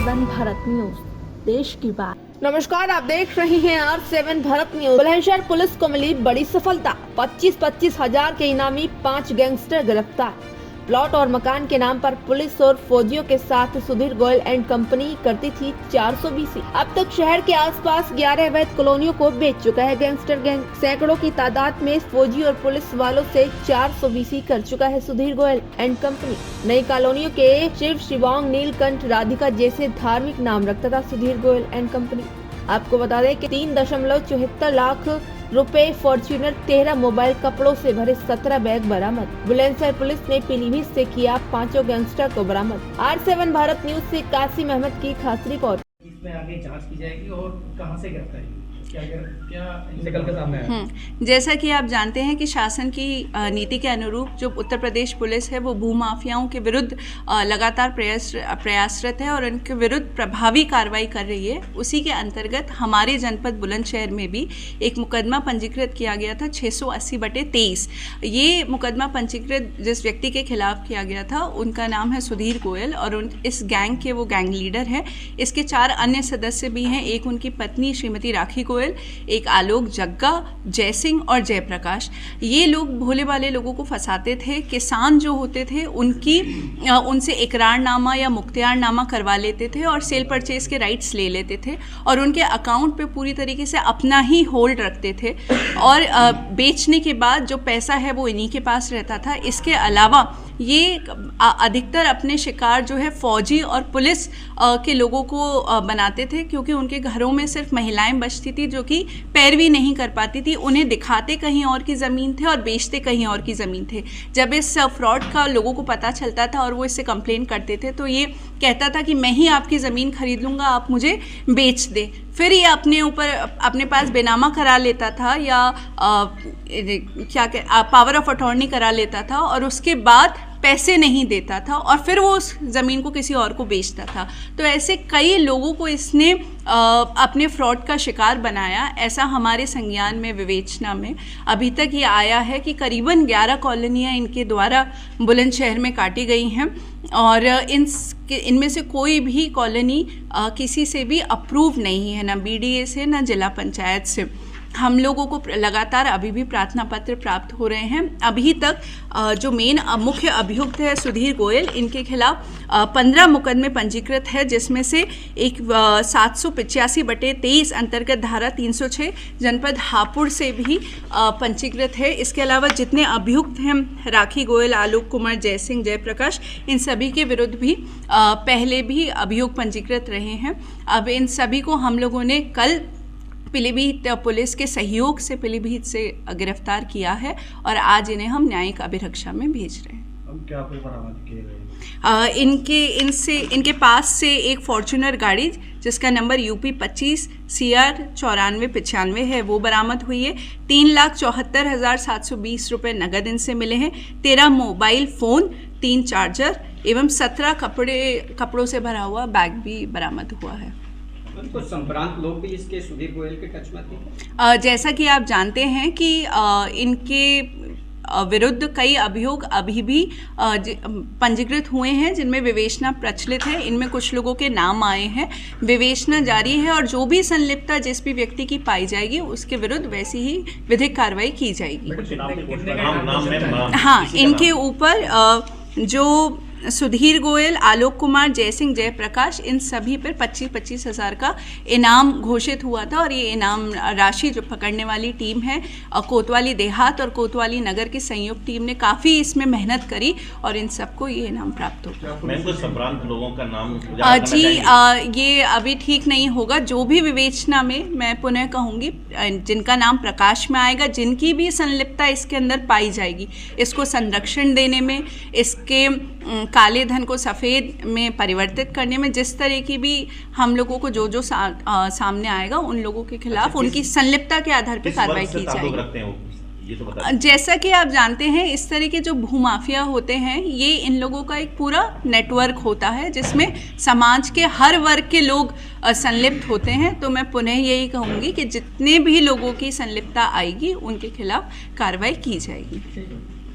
R7 Bharat news, देश की बात। नमस्कार, आप देख रहे हैं R7 Bharat news. Bulandshahr police को मिली बड़ी सफलता, 25-25 हजार के इनामी 5 गैंगस्टर गिरफ्तार। प्लॉट और मकान के नाम पर पुलिस और फौजियों के साथ सुधीर गोयल एंड कंपनी करती थी 400 BC। अब तक शहर के आसपास 11 अवैध कॉलोनियों को बेच चुका है गैंगस्टर गैंग। सैकड़ों की तादाद में फौजी और पुलिस वालों से 400 BC कर चुका है सुधीर गोयल एंड कंपनी। नई कॉलोनियों के शिव, शिवांग, नीलकंठ, राधिका जैसे धार्मिक नाम रखता था सुधीर गोयल एंड कंपनी। आपको बता दें कि 3.74 लाख रुपए फॉर्च्यूनर, 13 मोबाइल, कपड़ों से भरे 17 बैग बरामद। बुलंदशहर पुलिस ने पीलीभीत से किया 5 गैंगस्टर को बरामद। R7 भारत न्यूज से कासिम अहमद की खास रिपोर्ट। इसमें आगे जांच की जाएगी और कहां से गिरफ्तारी क्या निकल के सामने आया। जैसा कि आप जानते हैं कि शासन की नीति के अनुरूप जो उत्तर प्रदेश पुलिस है वो भूमाफियाओं के विरुद्ध लगातार प्रयासरत है और उनके विरुद्ध प्रभावी कार्रवाई कर रही है। उसी के अंतर्गत हमारे जनपद बुलंदशहर में भी एक मुकदमा पंजीकृत किया गया था 680/23। ये मुकदमा पंजीकृत जिस व्यक्ति के खिलाफ किया गया था उनका नाम है सुधीर गोयल और इस गैंग के वो गैंग लीडर है। इसके 4 अन्य सदस्य भी हैं, एक उनकी पत्नी श्रीमती राखी गोयल, एक आलोक जग्गा, जय सिंह और जयप्रकाश। ये लोग भोले वाले लोगों को फंसाते थे। किसान जो होते थे उनसे इकरारनामा या मुख्तियारनामा करवा लेते थे और सेल परचेज के राइट्स ले लेते थे और उनके अकाउंट पे पूरी तरीके से अपना ही होल्ड रखते थे और बेचने के बाद जो पैसा है वो इन्हीं के पास रहता था। इसके अलावा ये अधिकतर अपने शिकार जो है फौजी और पुलिस के लोगों को बनाते थे, क्योंकि उनके घरों में सिर्फ महिलाएं बचती थी जो कि पैरवी नहीं कर पाती थी। उन्हें दिखाते कहीं और की ज़मीन थे और बेचते कहीं और की ज़मीन थे। जब इस फ्रॉड का लोगों को पता चलता था और वो इससे कंप्लेन करते थे तो ये कहता था कि मैं ही आपकी ज़मीन खरीद लूँगा, आप मुझे बेच दे। फिर ये अपने पास बेनामा करा लेता था या पावर ऑफ अटॉर्नी करा लेता था और उसके बाद पैसे नहीं देता था और फिर वो उस ज़मीन को किसी और को बेचता था। तो ऐसे कई लोगों को इसने अपने फ्रॉड का शिकार बनाया। ऐसा हमारे संज्ञान में, विवेचना में अभी तक ये आया है कि करीबन 11 कॉलोनियाँ इनके द्वारा बुलंदशहर में काटी गई हैं और इनमें से कोई भी कॉलोनी किसी से भी अप्रूव नहीं है, ना BDA से ना जिला पंचायत से। हम लोगों को लगातार अभी भी प्रार्थना पत्र प्राप्त हो रहे हैं। अभी तक जो मेन मुख्य अभियुक्त है सुधीर गोयल, इनके खिलाफ 15 मुकदमे पंजीकृत है, जिसमें से एक 785/23 अंतर्गत धारा 306 जनपद हापुड़ से भी पंजीकृत है। इसके अलावा जितने अभियुक्त हैं राखी गोयल, आलोक कुमार, जय सिंह, जयप्रकाश, इन सभी के विरुद्ध भी पहले भी अभियोग पंजीकृत रहे हैं। अब इन सभी को हम लोगों ने कल पीलीभीत पुलिस के सहयोग से पीलीभीत से गिरफ्तार किया है और आज इन्हें हम न्यायिक अभिरक्षा में भेज रहे हैं। अब क्या बरामद किए गए? इनके पास से एक फॉर्च्यूनर गाड़ी जिसका नंबर UP 25 CR 9495 है वो बरामद हुई है। 3,74,720 रुपये नगद इनसे मिले हैं। 13 मोबाइल फ़ोन, 3 चार्जर एवं 17 कपड़ों से भरा हुआ बैग भी बरामद हुआ है। कुछ संभ्रांत लोग भी इसके सुधीर गोयल के टच में थे। जैसा कि आप जानते हैं कि इनके विरुद्ध कई अभियोग अभी भी पंजीकृत हुए हैं जिनमें विवेचना प्रचलित है। इनमें कुछ लोगों के नाम आए हैं, विवेचना जारी है और जो भी संलिप्तता जिस भी व्यक्ति की पाई जाएगी उसके विरुद्ध वैसी ही विधिक कार्रवाई की जाएगी। हाँ, इनके ऊपर जो सुधीर गोयल, आलोक कुमार, जय सिंह, जयप्रकाश, इन सभी पर 25-25 हज़ार का इनाम घोषित हुआ था और ये इनाम राशि जो पकड़ने वाली टीम है कोतवाली देहात और कोतवाली नगर की संयुक्त टीम ने काफ़ी इसमें मेहनत करी और इन सबको ये इनाम प्राप्त हो। संभ्रांत लोगों का नाम ये अभी ठीक नहीं होगा। जो भी विवेचना में मैं पुनः कहूँगी जिनका नाम प्रकाश में आएगा, जिनकी भी संलिप्तता इसके अंदर पाई जाएगी, इसको संरक्षण देने में, इसके काले धन को सफ़ेद में परिवर्तित करने में, जिस तरह की भी हम लोगों को जो सामने आएगा उन लोगों के खिलाफ उनकी संलिप्तता के आधार पर कार्रवाई की जाएगी। जैसा कि आप जानते हैं इस तरह के जो भूमाफिया होते हैं ये इन लोगों का एक पूरा नेटवर्क होता है जिसमें समाज के हर वर्ग के लोग संलिप्त होते हैं। तो मैं पुनः यही कहूँगी कि जितने भी लोगों की संलिप्तता आएगी उनके खिलाफ कार्रवाई की जाएगी।